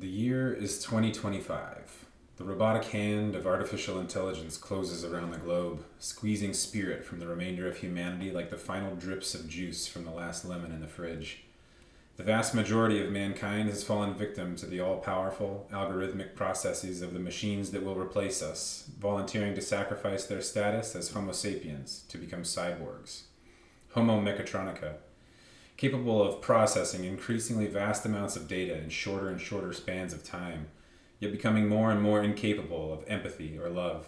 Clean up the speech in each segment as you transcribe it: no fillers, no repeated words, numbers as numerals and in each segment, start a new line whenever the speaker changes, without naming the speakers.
The year is 2025. The robotic hand of artificial intelligence closes around the globe, squeezing spirit from the remainder of humanity like the final drips of juice from the last lemon in the fridge. The vast majority of mankind has fallen victim to the all-powerful, algorithmic processes of the machines that will replace us, volunteering to sacrifice their status as Homo sapiens to become cyborgs. Homo mechatronica, capable of processing increasingly vast amounts of data in shorter and shorter spans of time, yet becoming more and more incapable of empathy or love.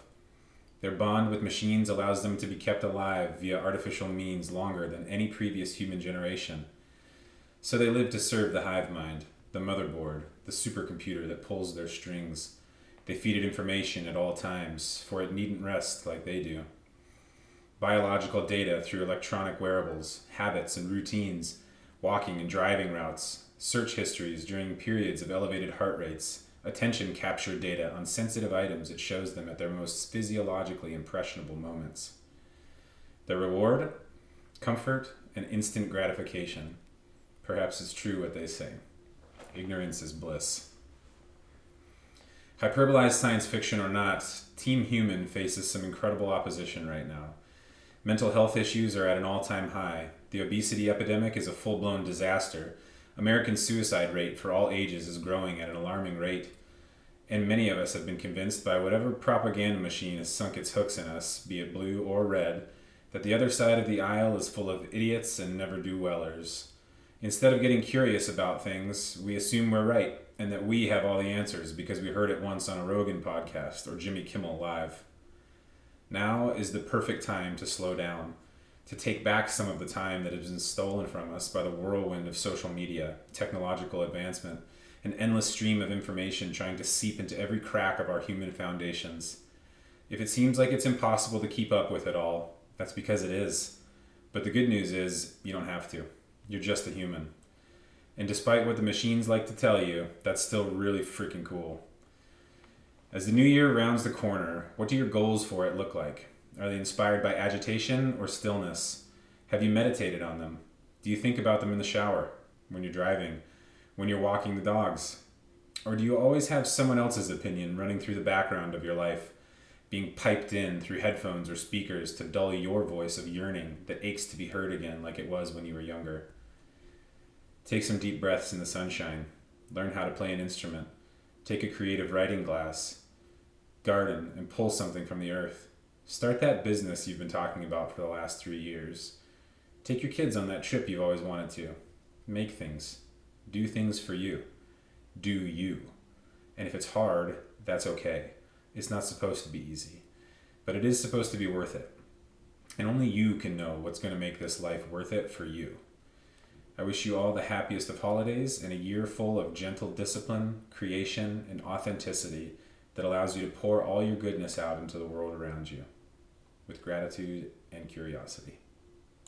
Their bond with machines allows them to be kept alive via artificial means longer than any previous human generation. So they live to serve the hive mind, the motherboard, the supercomputer that pulls their strings. They feed it information at all times, for it needn't rest like they do. Biological data through electronic wearables, habits and routines, walking and driving routes, search histories during periods of elevated heart rates, attention capture data on sensitive items it shows them at their most physiologically impressionable moments. Their reward? Comfort and instant gratification. Perhaps it's true what they say. Ignorance is bliss. Hyperbolized science fiction or not, Team Human faces some incredible opposition right now. Mental health issues are at an all-time high. The obesity epidemic is a full-blown disaster. American suicide rate for all ages is growing at an alarming rate. And many of us have been convinced by whatever propaganda machine has sunk its hooks in us, be it blue or red, that the other side of the aisle is full of idiots and never-do-wellers. Instead of getting curious about things, we assume we're right and that we have all the answers because we heard it once on a Rogan podcast or Jimmy Kimmel Live. Now is the perfect time to slow down, to take back some of the time that has been stolen from us by the whirlwind of social media, technological advancement, an endless stream of information trying to seep into every crack of our human foundations. If it seems like it's impossible to keep up with it all, that's because it is. But the good news is you don't have to. You're just a human. And despite what the machines like to tell you, that's still really freaking cool. As the new year rounds the corner, what do your goals for it look like? Are they inspired by agitation or stillness? Have you meditated on them? Do you think about them in the shower, when you're driving, when you're walking the dogs? Or do you always have someone else's opinion running through the background of your life, being piped in through headphones or speakers to dull your voice of yearning that aches to be heard again like it was when you were younger? Take some deep breaths in the sunshine. Learn how to play an instrument. Take a creative writing class. Garden and pull something from the earth. Start that business you've been talking about for the last 3 years. Take your kids on that trip you've always wanted to. Make things. Do things for you. Do you. And if it's hard, that's okay. It's not supposed to be easy. But it is supposed to be worth it. And only you can know what's going to make this life worth it for you. I wish you all the happiest of holidays and a year full of gentle discipline, creation, and authenticity that allows you to pour all your goodness out into the world around you with gratitude and curiosity.